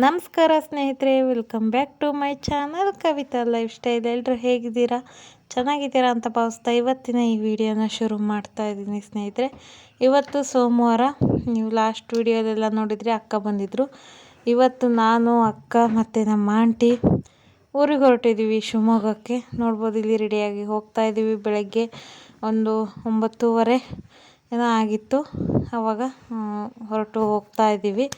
ನಮಸ್ಕಾರ ಸ್ನೇಹಿತರೆ, welcome back to my channel Kavita lifestyle. ಎಲ್ಲರೂ ಹೇಗಿದ್ದೀರಾ? ಚೆನ್ನಾಗಿದ್ದೀರಾ ಅಂತ ಭಾವಿಸ್ತಾ ಇವತ್ತಿನ ಈ ವಿಡಿಯೋನ ಶುರು ಮಾಡ್ತಾ ಇದ್ದೀನಿ ಸ್ನೇಹಿತರೆ. ಇವತ್ತು ಸೋಮವಾರ. ನೀವು ಲಾಸ್ಟ್ ವಿಡಿಯೋದೆಲ್ಲ ನೋಡಿದರೆ ಅಕ್ಕ ಬಂದಿದ್ದರು. ಇವತ್ತು ನಾನು, ಅಕ್ಕ ಮತ್ತು ನಮ್ಮ ಆಂಟಿ ಊರಿಗೆ ಹೊರಟಿದ್ದೀವಿ, ಶಿವಮೊಗ್ಗಕ್ಕೆ. ನೋಡ್ಬೋದು, ಇಲ್ಲಿ ರೆಡಿಯಾಗಿ ಹೋಗ್ತಾ ಇದ್ದೀವಿ. ಬೆಳಗ್ಗೆ ಒಂದು 9:30 ಏನೋ ಆಗಿತ್ತು. ಆವಾಗ ಹೊರಟು ಹೋಗ್ತಾ ಇದ್ದೀವಿ.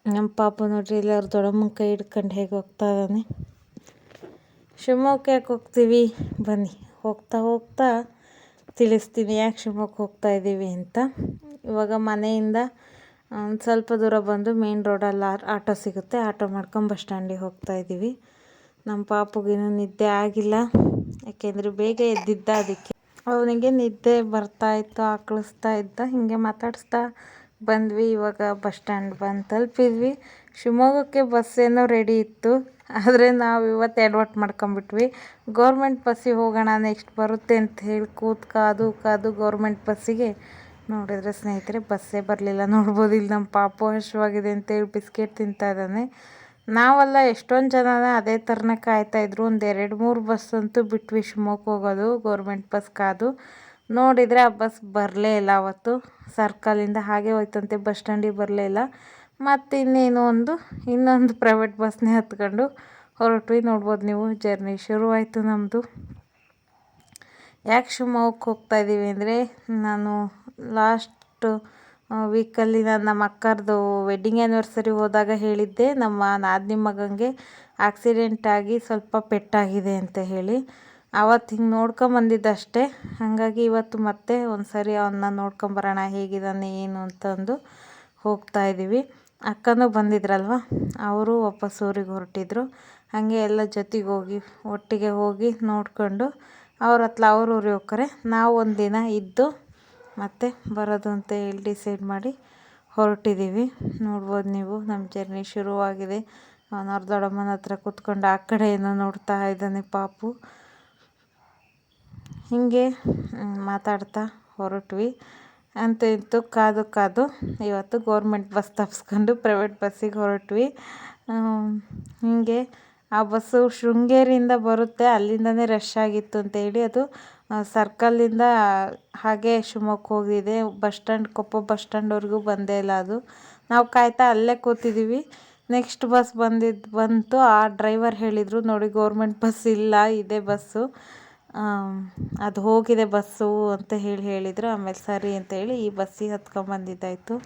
ನಮ್ಮ ಪಾಪ ನೋಡ್ರಿ, ಇಲ್ಲಿ ಅವ್ರ ದೊಡ್ಡಮ್ಮನ ಕೈ ಹಿಡ್ಕೊಂಡು ಹೇಗೆ ಹೋಗ್ತಾ ಇದ್ದಾನೆ. ಶಿವಮೊಗ್ಗಕ್ಕೆ ಯಾಕೆ ಹೋಗ್ತೀವಿ ಬನ್ನಿ, ಹೋಗ್ತಾ ಹೋಗ್ತಾ ತಿಳಿಸ್ತೀನಿ ಯಾಕೆ ಶಿವಮೊಗ್ಗಕ್ಕೆ ಹೋಗ್ತಾ ಇದ್ದೀವಿ ಅಂತ. ಇವಾಗ ಮನೆಯಿಂದ ಒಂದು ಸ್ವಲ್ಪ ದೂರ ಬಂದು ಮೇನ್ ರೋಡಲ್ಲಿ ಆಟೋ ಸಿಗುತ್ತೆ, ಆಟೋ ಮಾಡ್ಕೊಂಡು ಬಸ್ ಸ್ಟ್ಯಾಂಡಿಗೆ ಹೋಗ್ತಾ ಇದ್ದೀವಿ. ನಮ್ಮ ಪಾಪುಗಿನ್ನೂ ನಿದ್ದೆ ಆಗಿಲ್ಲ, ಯಾಕೆಂದರೆ ಬೇಗ ಎದ್ದಿದ್ದ. ಅದಕ್ಕೆ ಅವನಿಗೆ ನಿದ್ದೆ ಬರ್ತಾಯಿತ್ತು, ಆಕಳಿಸ್ತಾ ಇದ್ದ. ಹೀಗೆ ಮಾತಾಡಿಸ್ತಾ ಬಂದ್ವಿ. ಇವಾಗ ಬಸ್ ಸ್ಟ್ಯಾಂಡ್ ಬಂದು ತಲುಪಿದ್ವಿ. ಶಿವಮೊಗ್ಗಕ್ಕೆ ಬಸ್ ಏನೋ ರೆಡಿ ಇತ್ತು, ಆದರೆ ನಾವು ಇವತ್ತು ಎಡವಟ್ಟು ಮಾಡ್ಕೊಂಬಿಟ್ವಿ. ಗೌರ್ಮೆಂಟ್ ಬಸ್ಸಿಗೆ ಹೋಗೋಣ, ನೆಕ್ಸ್ಟ್ ಬರುತ್ತೆ ಅಂತ ಹೇಳಿ ಕಾದು ಗೌರ್ಮೆಂಟ್ ಬಸ್ಸಿಗೆ ನೋಡಿದರೆ ಸ್ನೇಹಿತರೆ ಬಸ್ಸೇ ಬರಲಿಲ್ಲ. ನೋಡ್ಬೋದು, ಇಲ್ಲಿ ನಮ್ಮ ಪಾಪು ಹಸಿವಾಗಿದೆ ಅಂತೇಳಿ ಬಿಸ್ಕೆಟ್ ತಿಂತಾ ಇದ್ದಾನೆ. ನಾವೆಲ್ಲ ಎಷ್ಟೊಂದು ಜನ ಅದೇ ಥರನೇ ಕಾಯ್ತಾಯಿದ್ರು. ಒಂದು 2-3 ಬಸ್ ಅಂತೂ ಬಿಟ್ವಿ ಶಿವಮೊಗ್ಗಕ್ಕೆ ಹೋಗೋದು, ಗೌರ್ಮೆಂಟ್ ಬಸ್ ಕಾದು. ನೋಡಿದರೆ ಆ ಬಸ್ ಬರಲೇ ಇಲ್ಲ. ಅವತ್ತು ಸರ್ಕಲಿಂದ ಹಾಗೆ ಹೋಯ್ತಂತೆ, ಬಸ್ ಸ್ಟ್ಯಾಂಡಿಗೆ ಬರಲೇ ಇಲ್ಲ. ಮತ್ತು ಇನ್ನೊಂದು ಪ್ರೈವೇಟ್ ಬಸ್ನೇ ಹತ್ಕೊಂಡು ಹೊರಟ್ವಿ. ನೋಡ್ಬೋದು ನೀವು, ಜರ್ನಿ ಶುರುವಾಯಿತು ನಮ್ಮದು. ಯಾಕೆ ಶಿವಮೊಗ್ಗಕ್ಕೆ ಹೋಗ್ತಾಯಿದ್ದೀವಿ ಅಂದರೆ, ನಾನು ಲಾಸ್ಟ್ ವೀಕಲ್ಲಿ ನಮ್ಮ ಅಕ್ಕರದು ವೆಡ್ಡಿಂಗ್ ಆ್ಯನಿವರ್ಸರಿ ಹೋದಾಗ ಹೇಳಿದ್ದೆ, ನಮ್ಮ ನಾದಿನಿ ಮಗನಿಗೆ ಆಕ್ಸಿಡೆಂಟ್ ಆಗಿ ಸ್ವಲ್ಪ ಪೆಟ್ಟಾಗಿದೆ ಅಂತ ಹೇಳಿ. ಆವತ್ತು ಹಿಂಗೆ ನೋಡ್ಕೊಂಬಂದಿದ್ದೆ ಅಷ್ಟೇ. ಹಾಗಾಗಿ ಇವತ್ತು ಮತ್ತೆ ಒಂದು ಸರಿ ಅವನ್ನ ನೋಡ್ಕೊಂಬರೋಣ, ಹೇಗಿದ್ದಾನೆ ಏನು ಅಂತಂದು ಹೋಗ್ತಾಯಿದ್ದೀವಿ. ಅಕ್ಕನೂ ಬಂದಿದ್ರಲ್ವ, ಅವರು ವಾಪಸ್ ಊರಿಗೆ ಹೊರಟಿದ್ರು. ಹಾಗೆ ಎಲ್ಲ ಒಟ್ಟಿಗೆ ಹೋಗಿ ನೋಡ್ಕೊಂಡು ಅವ್ರ ಊರಿಗೆ ಹೋಗ್ತಾರೆ. ನಾವು ಒಂದಿನ ಇದ್ದು ಮತ್ತೆ ಬರೋದು ಅಂತ ಹೇಳಿ ಡಿಸೈಡ್ ಮಾಡಿ ಹೊರಟಿದ್ದೀವಿ. ನೋಡ್ಬೋದು ನೀವು, ನಮ್ಮ ಜರ್ನಿ ಶುರುವಾಗಿದೆ. ಅವನವ್ರ ದೊಡ್ಡಮ್ಮನ ಹತ್ರ ಕೂತ್ಕೊಂಡು ಆ ಕಡೆ ಏನೋ ನೋಡ್ತಾ ಇದ್ದಾನೆ ಪಾಪು. ಹೀಗೆ ಮಾತಾಡ್ತಾ ಹೊರಟ್ವಿ. ಅಂತೂ ಕಾದು ಇವತ್ತು ಗೌರ್ಮೆಂಟ್ ಬಸ್ ತಪ್ಪಿಸ್ಕೊಂಡು ಪ್ರೈವೇಟ್ ಬಸ್ಸಿಗೆ ಹೊರಟ್ವಿ. ಹೀಗೆ ಆ ಬಸ್ಸು ಶೃಂಗೇರಿಯಿಂದ ಬರುತ್ತೆ, ಅಲ್ಲಿಂದನೇ ರಶ್ ಆಗಿತ್ತು ಅಂತೇಳಿ ಅದು ಸರ್ಕಲ್ಲಿಂದ ಹಾಗೆ ಶಿವಮೊಗ್ಗಕ್ಕೆ ಹೋಗಿದೆ. ಕೊಪ್ಪ ಬಸ್ ಸ್ಟ್ಯಾಂಡ್ವರೆಗೂ ಬಂದೇ ಇಲ್ಲ ಅದು. ನಾವು ಕಾಯ್ತಾ ಅಲ್ಲೇ ಕೂತಿದ್ದೀವಿ. ನೆಕ್ಸ್ಟ್ ಬಸ್ ಬಂತು. ಆ ಡ್ರೈವರ್ ಹೇಳಿದರು, ನೋಡಿ ಗೌರ್ಮೆಂಟ್ ಬಸ್ ಇಲ್ಲ, ಇದೇ ಬಸ್ಸು, ಅದು ಹೋಗಿದೆ ಬಸ್ಸು ಅಂತ ಹೇಳಿದರು. ಆಮೇಲೆ ಸರಿ ಅಂತ ಹೇಳಿ ಈ ಬಸ್ಸಿಗೆ ಹತ್ಕೊಂಬಂದಿದ್ದಾಯಿತು.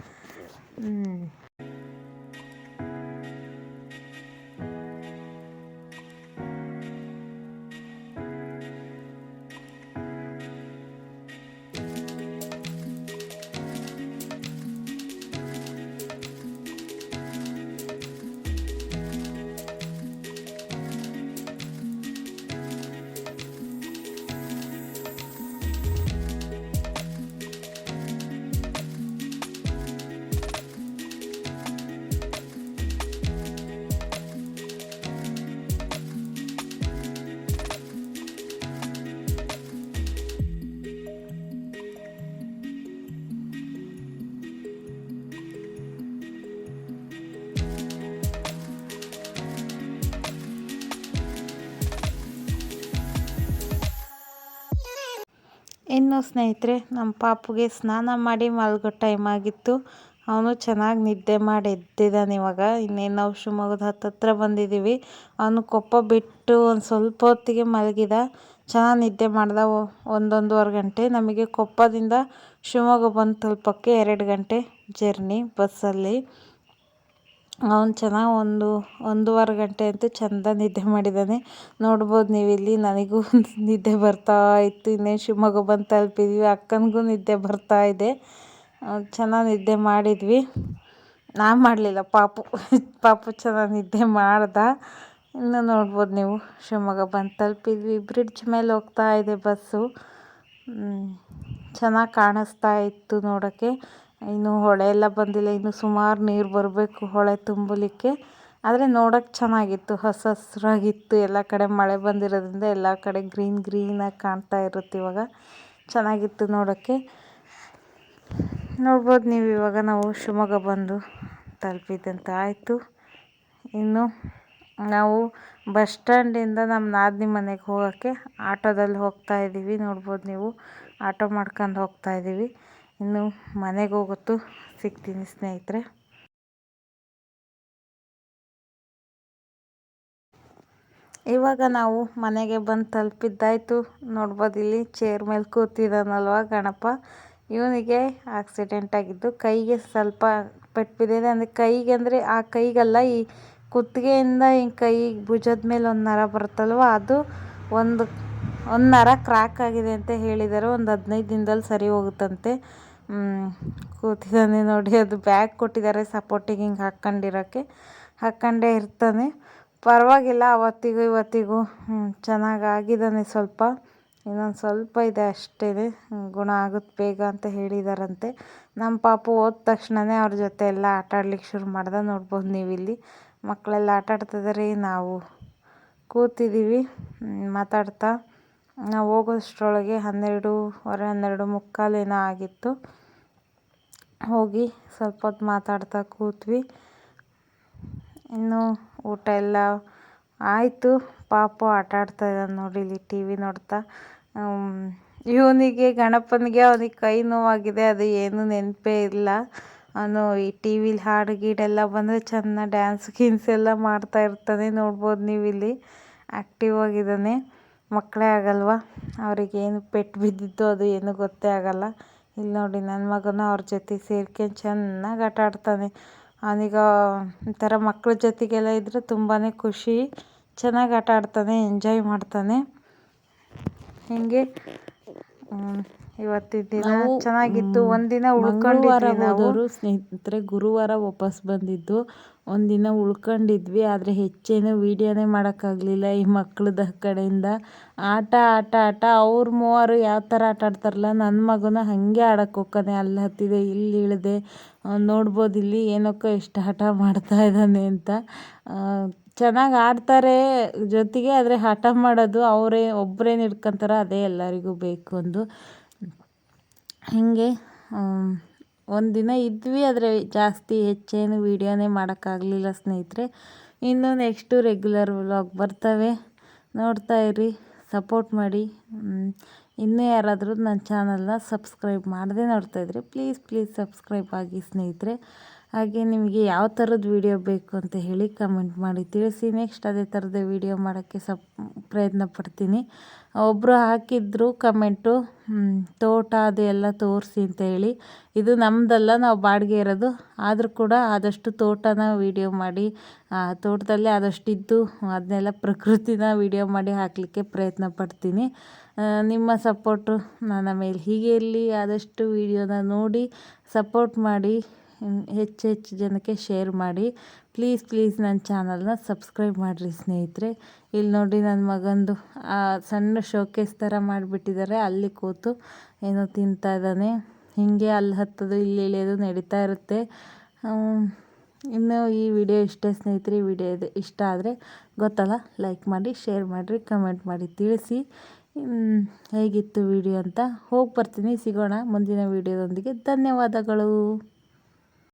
ಇನ್ನು ಸ್ನೇಹಿತರೆ, ನಮ್ಮ ಪಾಪುಗೆ ಸ್ನಾನ ಮಾಡಿ ಮಲಗೋ ಟೈಮ್ ಆಗಿತ್ತು. ಅವನು ಚೆನ್ನಾಗಿ ನಿದ್ದೆ ಮಾಡಿ ಎದ್ದಿದ್ದಾನೆ. ಇವಾಗ ಇನ್ನೇನು ನಾವು ಶಿವಮೊಗ್ಗದ ಹತ್ತಿರ ಬಂದಿದ್ದೀವಿ. ಅವನು ಕೊಪ್ಪ ಬಿಟ್ಟು ಒಂದು ಸ್ವಲ್ಪ ಹೊತ್ತಿಗೆ ಮಲಗಿದ, ಚೆನ್ನಾಗಿ ನಿದ್ದೆ ಮಾಡ್ದ. 1-1.5 ಗಂಟೆ. ನಮಗೆ ಕೊಪ್ಪದಿಂದ ಶಿವಮೊಗ್ಗ ಬಂದು ತಲುಪೋಕ್ಕೆ 2 ಗಂಟೆ ಜರ್ನಿ ಬಸ್ಸಲ್ಲಿ. ಅವನು ಚೆನ್ನಾಗಿ 1-1.5 ಗಂಟೆ ಅಂತೂ ಚೆಂದ ನಿದ್ದೆ ಮಾಡಿದ್ದಾನೆ. ನೋಡ್ಬೋದು ನೀವು ಇಲ್ಲಿ. ನನಗೂ ನಿದ್ದೆ ಬರ್ತಾ ಇತ್ತು. ಇನ್ನೇನು ಶಿವಮೊಗ್ಗ ಬಂದು ತಲುಪಿದ್ವಿ. ಅಕ್ಕನಿಗೂ ನಿದ್ದೆ ಬರ್ತಾ ಇದೆ. ಚೆನ್ನಾಗಿ ನಿದ್ದೆ ಮಾಡಿದ್ವಿ. ನಾನು ಮಾಡಲಿಲ್ಲ, ಪಾಪು ಚೆನ್ನಾಗಿ ನಿದ್ದೆ ಮಾಡ್ದ. ಇನ್ನು ನೋಡ್ಬೋದು ನೀವು, ಶಿವಮೊಗ್ಗ ಬಂದು ತಲುಪಿದ್ವಿ. ಬ್ರಿಡ್ಜ್ ಮೇಲೆ ಹೋಗ್ತಾ ಇದೆ ಬಸ್ಸು. ಚೆನ್ನಾಗಿ ಕಾಣಿಸ್ತಾ ಇತ್ತು ನೋಡೋಕ್ಕೆ. ಇನ್ನು ಹೊಳೆ ಎಲ್ಲ ಬಂದಿಲ್ಲ, ಇನ್ನು ಸುಮಾರು ನೀರು ಬರಬೇಕು ಹೊಳೆ ತುಂಬಲಿಕ್ಕೆ. ಆದರೆ ನೋಡೋಕ್ಕೆ ಚೆನ್ನಾಗಿತ್ತು, ಹಸಿರಾಗಿತ್ತು. ಎಲ್ಲ ಕಡೆ ಮಳೆ ಬಂದಿರೋದ್ರಿಂದ ಎಲ್ಲ ಕಡೆ ಗ್ರೀನಾಗಿ ಕಾಣ್ತಾ ಇರುತ್ತೆ. ಇವಾಗ ಚೆನ್ನಾಗಿತ್ತು ನೋಡೋಕ್ಕೆ. ನೋಡ್ಬೋದು ನೀವು, ಇವಾಗ ನಾವು ಶಿವಮೊಗ್ಗ ಬಂದು ತಲುಪಿದಂತ ಆಯಿತು. ಇನ್ನು ನಾವು ಬಸ್ ಸ್ಟ್ಯಾಂಡಿಂದ ನಮ್ಮ ನಾದಿನಿ ಮನೆಗೆ ಹೋಗೋಕ್ಕೆ ಆಟೋದಲ್ಲಿ ಹೋಗ್ತಾ ಇದ್ದೀವಿ. ನೋಡ್ಬೋದು ನೀವು, ಆಟೋ ಮಾಡ್ಕೊಂಡು ಹೋಗ್ತಾ ಇದ್ದೀವಿ. ಇನ್ನು ಮನೆಗೆ ಹೋಗುತ್ತು ಸಿಗ್ತೀನಿ ಸ್ನೇಹಿತರೆ. ಇವಾಗ ನಾವು ಮನೆಗೆ ಬಂದು ತಲುಪಿದ್ದಾಯಿತು. ನೋಡ್ಬೋದು ಇಲ್ಲಿ ಚೇರ್ ಮೇಲೆ ಕೂತಿದ್ದಾನಲ್ವ ಗಣಪ. ಇವನಿಗೆ ಆಕ್ಸಿಡೆಂಟ್ ಆಗಿದ್ದು, ಕೈಗೆ ಸ್ವಲ್ಪ ಪೆಟ್ಟು ಬಿದ್ದಿದೆ. ಅಂದರೆ ಕೈಗೆ ಅಂದರೆ ಆ ಕೈಗಲ್ಲ, ಈ ಕುತ್ತಿಗೆಯಿಂದ ಈ ಕೈ ಭುಜದ ಮೇಲೆ ಒಂದು ನರ ಬರುತ್ತಲ್ವ, ಅದು ಒಂದು ನರ ಕ್ರ್ಯಾಕ್ ಆಗಿದೆ ಅಂತ ಹೇಳಿದ್ದಾರೆ. ಒಂದು 15 ದಿನದಲ್ಲಿ ಸರಿ ಹೋಗುತ್ತಂತೆ. ಕೂತಿದ್ದಾನೆ ನೋಡಿ, ಅದು ಬ್ಯಾಗ್ ಕೊಟ್ಟಿದ್ದಾರೆ ಸಪೋರ್ಟಿಗೆ ಹಿಂಗೆ ಹಾಕ್ಕೊಂಡೇ ಇರ್ತಾನೆ. ಪರವಾಗಿಲ್ಲ, ಅವತ್ತಿಗೂ ಇವತ್ತಿಗೂ ಚೆನ್ನಾಗಾಗಿದ್ದಾನೆ. ಸ್ವಲ್ಪ ಇನ್ನೊಂದು ಸ್ವಲ್ಪ ಇದೆ ಅಷ್ಟೇ, ಗುಣ ಆಗುತ್ತೆ ಬೇಗ ಅಂತ ಹೇಳಿದಾರಂತೆ. ನಮ್ಮ ಪಾಪು ಹೋದ ತಕ್ಷಣವೇ ಅವ್ರ ಜೊತೆ ಎಲ್ಲ ಆಟ ಆಡ್ಲಿಕ್ಕೆ ಶುರು ಮಾಡ್ದೆ. ನೋಡ್ಬೋದು ನೀವು ಇಲ್ಲಿ ಮಕ್ಕಳೆಲ್ಲ ಆಟ ಆಡ್ತಿದ್ದಾರೆ, ನಾವು ಕೂತಿದ್ದೀವಿ ಮಾತಾಡ್ತಾ. ನಾವು ಹೋಗೋಷ್ಟರೊಳಗೆ 12:15 12:45 ಏನೋ ಆಗಿತ್ತು. ಹೋಗಿ ಸ್ವಲ್ಪ ಹೊತ್ತು ಮಾತಾಡ್ತಾ ಕೂತ್ವಿ. ಇನ್ನು ಊಟ ಎಲ್ಲ ಆಯಿತು. ಪಾಪು ಆಟ ಆಡ್ತಾ ಇದ್ದಾನೆ ನೋಡಿ ಇಲ್ಲಿ ಟಿ ವಿ ನೋಡ್ತಾ. ಇವನಿಗೆ ಗಣಪನಿಗೆ ಅವನಿಗೆ ಕೈ ನೋವಾಗಿದೆ, ಅದು ಏನೂ ನೆನಪೇ ಇಲ್ಲ. ಅವನು ಈ ಟಿ ವಿಲಿ ಹಾಡು ಗೀಡೆಲ್ಲ ಬಂದರೆ ಚೆನ್ನಾಗಿ ಡ್ಯಾನ್ಸ್ ಗೀನ್ಸ್ ಎಲ್ಲ ಮಾಡ್ತಾ ಇರ್ತಾನೆ. ನೋಡ್ಬೋದು ನೀವು ಇಲ್ಲಿ ಆ್ಯಕ್ಟಿವ್ ಆಗಿದ್ದಾನೆ. ಮಕ್ಕಳೇ ಆಗಲ್ವ, ಅವ್ರಿಗೇನು ಪೆಟ್ಟು ಬಿದ್ದಿದ್ದು ಅದು ಏನೂ ಗೊತ್ತೇ ಆಗಲ್ಲ. ಇಲ್ಲಿ ನೋಡಿ ನನ್ನ ಮಗನೂ ಅವ್ರ ಜೊತೆ ಸೇರ್ಕೊಂಡು ಚೆನ್ನಾಗಿ ಆಟ ಆಡ್ತಾನೆ. ಅವನೀಗ ಒಂಥರ ಮಕ್ಕಳ ಜೊತೆಗೆಲ್ಲ ಇದ್ದರೆ ತುಂಬಾ ಖುಷಿ. ಚೆನ್ನಾಗಿ ಆಟ ಆಡ್ತಾನೆ, ಎಂಜಾಯ್ ಮಾಡ್ತಾನೆ. ಹೀಗೆ ಇವತ್ತಿನ ದಿನ ಚೆನ್ನಾಗಿತ್ತು. ಒಂದಿನ ಉಳ್ಕೊಂಡಿದ್ವಿ ನಾವು ಸ್ನೇಹಿತರೆ. ಗುರುವಾರ ವಾಪಸ್ ಬಂದಿದ್ದು, ಒಂದಿನ ಉಳ್ಕೊಂಡಿದ್ವಿ. ಆದರೆ ಹೆಚ್ಚೇನು ವೀಡಿಯೋನೇ ಮಾಡೋಕ್ಕಾಗಲಿಲ್ಲ ಈ ಮಕ್ಕಳದ ಕಡೆಯಿಂದ. ಆಟ ಆಟ ಆಟ ಅವ್ರು ಮೂವರು ಯಾವ ಥರ ಆಟ ಆಡ್ತಾರಲ್ಲ, ನನ್ನ ಮಗನ ಹಾಗೆ ಆಡೋಕ್ಕೆ ಹೋಗ್ತಾನೆ. ಅಲ್ಲಿ ಹತ್ತಿದೆ, ಇಲ್ಲಿ ಇಳಿದೆ. ನೋಡ್ಬೋದು ಇಲ್ಲಿ ಏನಕ್ಕೋ ಎಷ್ಟು ಹಠ ಮಾಡ್ತಾ ಇದ್ದಾನೆ ಅಂತ. ಚೆನ್ನಾಗಿ ಆಡ್ತಾರೆ ಜೊತೆಗೆ, ಆದರೆ ಹಠ ಮಾಡೋದು ಒಬ್ಬರೇನು ಹಿಡ್ಕೊತಾರೋ ಅದೇ ಎಲ್ಲರಿಗೂ ಬೇಕು ಒಂದು. ಹೀಗೆ ಒಂದಿನ ಇದ್ವಿ, ಆದರೆ ಜಾಸ್ತಿ ಹೆಚ್ಚೇನು ವೀಡಿಯೋನೇ ಮಾಡೋಕ್ಕಾಗಲಿಲ್ಲ ಸ್ನೇಹಿತರೆ. ಇನ್ನು ನೆಕ್ಸ್ಟು ರೆಗ್ಯುಲರ್ ವ್ಲಾಗ್ ಬರ್ತವೆ, ನೋಡ್ತಾ ಇರಿ, ಸಪೋರ್ಟ್ ಮಾಡಿ. ಇನ್ನೂ ಯಾರಾದರೂ ನನ್ನ ಚಾನಲ್ನ ಸಬ್ಸ್ಕ್ರೈಬ್ ಮಾಡದೆ ನೋಡ್ತಾಯಿದ್ರೆ ಪ್ಲೀಸ್ ಸಬ್ಸ್ಕ್ರೈಬ್ ಆಗಿ ಸ್ನೇಹಿತರೆ. ಹಾಗೆ ನಿಮಗೆ ಯಾವ ಥರದ ವೀಡಿಯೋ ಬೇಕು ಅಂತ ಹೇಳಿ ಕಮೆಂಟ್ ಮಾಡಿ ತಿಳಿಸಿ. ನೆಕ್ಸ್ಟ್ ಅದೇ ಥರದ ವೀಡಿಯೋ ಮಾಡೋಕ್ಕೆ ಪ್ರಯತ್ನ ಪಡ್ತೀನಿ. ಒಬ್ಬರು ಹಾಕಿದ್ರು ಕಮೆಂಟು, ತೋಟ ಅದು ಎಲ್ಲ ತೋರಿಸಿ ಅಂತ ಹೇಳಿ. ಇದು ನಮ್ಮದಲ್ಲ, ನಾವು ಬಾಡಿಗೆ ಇರೋದು. ಆದರೂ ಕೂಡ ಆದಷ್ಟು ತೋಟನ ವೀಡಿಯೋ ಮಾಡಿ, ತೋಟದಲ್ಲಿ ಆದಷ್ಟು ಇದ್ದು ಅದನ್ನೆಲ್ಲ ಪ್ರಕೃತಿನ ವೀಡಿಯೋ ಮಾಡಿ ಹಾಕಲಿಕ್ಕೆ ಪ್ರಯತ್ನ ಪಡ್ತೀನಿ. ನಿಮ್ಮ ಸಪೋರ್ಟು ನನ್ನ ಮೇಲೆ ಹೀಗೆ ಇರಲಿ. ಆದಷ್ಟು ವೀಡಿಯೋನ ನೋಡಿ ಸಪೋರ್ಟ್ ಮಾಡಿ, ಹೆಚ್ಚು ಜನಕ್ಕೆ ಶೇರ್ ಮಾಡಿ. ಪ್ಲೀಸ್ ನನ್ನ ಚಾನಲ್ನ ಸಬ್ಸ್ಕ್ರೈಬ್ ಮಾಡಿರಿ ಸ್ನೇಹಿತರೆ. ಇಲ್ಲಿ ನೋಡಿ ನನ್ನ ಮಗಂದು ಸಣ್ಣ ಶೋಕೇಸ್ ಥರ ಮಾಡಿಬಿಟ್ಟಿದ್ದಾರೆ. ಅಲ್ಲಿ ಕೂತು ಏನೋ ತಿಂತಾ ಇದ್ದಾನೆ. ಹೀಗೆ ಅಲ್ಲಿ ಹತ್ತೋದು ಇಲ್ಲಿ ಇಳಿಯೋದು ನಡೀತಾ ಇರುತ್ತೆ. ಇನ್ನು ಈ ವಿಡಿಯೋ ಇಷ್ಟೇ ಸ್ನೇಹಿತರೆ. ಈ ವಿಡಿಯೋ ಇಷ್ಟ ಆದರೆ ಗೊತ್ತಲ್ಲ, ಲೈಕ್ ಮಾಡಿ, ಶೇರ್ ಮಾಡಿರಿ, ಕಮೆಂಟ್ ಮಾಡಿ ತಿಳಿಸಿ ಹೇಗಿತ್ತು ವಿಡಿಯೋ ಅಂತ. ಹೋಗಿ ಬರ್ತೀನಿ, ಸಿಗೋಣ ಮುಂದಿನ ವಿಡಿಯೋದೊಂದಿಗೆ. ಧನ್ಯವಾದಗಳು.